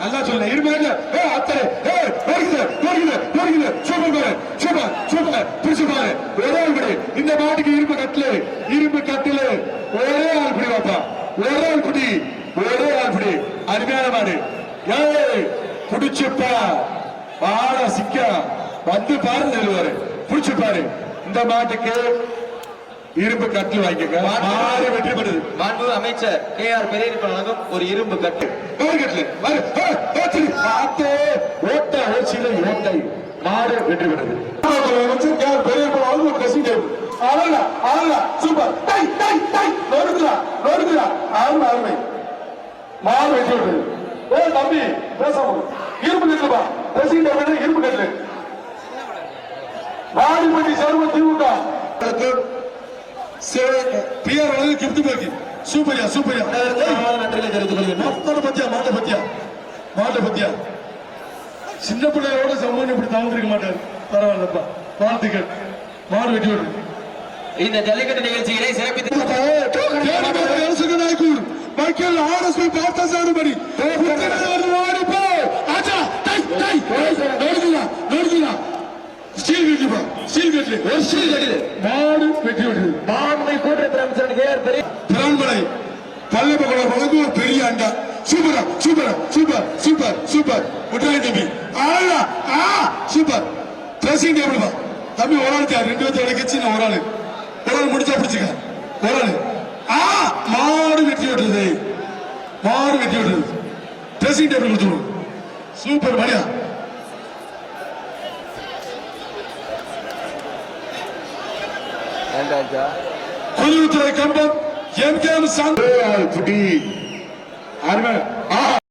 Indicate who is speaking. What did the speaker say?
Speaker 1: நல்லா சொல்ல இருமாங்க. அத்தனை சூப்பர் சூப்பர் சூப்பர் பிடிச்சு பாரு. ஒரே ஆள் பிடி இந்த மாட்டுக்கு. இரும்பு கட்டில ஒரே ஆள் பிடி பாப்பா. ஒரே ஆள் பிடி அருமையான மாடு. புடிச்சுப்பா மாட சிக்க வந்து பாரு நெல்லுவாரு. புடிச்சு பாரு. இந்த மாட்டுக்கு இரும்பு கட்டில் வாங்கிக்க. மாடு வெற்றி பெறுது.
Speaker 2: மாண்பு அமைச்சர் KR பெரியப்ப வழங்கும் ஒரு இரும்பு கட்டு.
Speaker 1: ஓட்டை மாடு வெற்றி பெறுது. பெரியப்ப வழங்கும் ஒரு ட்ரெஸ்ஸிங் டேபிள். சூப்பர். அருமை மாடு வெற்றி பெறுது. தம்பி பேசாம இரும்பு கட்டுப்பா. ட்ரெஸ்ஸிங் டேபிள் இரும்பு கட்டு. மாடிப்பட்டி சர்வ திமுக சூப்பரியா மாட்ட பத்தியா சின்ன பிள்ளையோட சம்பவம் இப்படி தவந்திருக்க மாட்டாரு. பரவாயில்லப்பா, வாழ்த்துக்கள். மாடு வெட்டி விடு.
Speaker 2: இந்த ஜல்லிக்கட்டு நிகழ்ச்சிகளை சிறப்பித்து
Speaker 1: மைக்கேல் ஆர்எஸ்பி பார்த்தசாரபடி மாடு வெற்றி விடுது.
Speaker 2: மாண்பை கூட்டத்தில் அமைச்சர் KR
Speaker 1: பிரான்மலை பல்லப்பகுளம் வழங்கும் ஒரு பெரிய அண்டா. சூப்பரா சூப்பர் முட்டாய் தம்பி. சூப்பர் ட்ரெஸ்ஸிங் டேபிள் தம்பி. ஒரு ஆள் தேவை. 2 பேர்த்த கட்சி நான் ஒரு ஆள் முடிச்சா பிடிச்சுக்க. ஒரு ஆள் மாடு வெட்டி விடுறது. ட்ரெஸ்ஸிங் டேபிள் கொடுத்துருவோம். சூப்பர் மணியா. குதிரைத்துறை கம்பம் MKM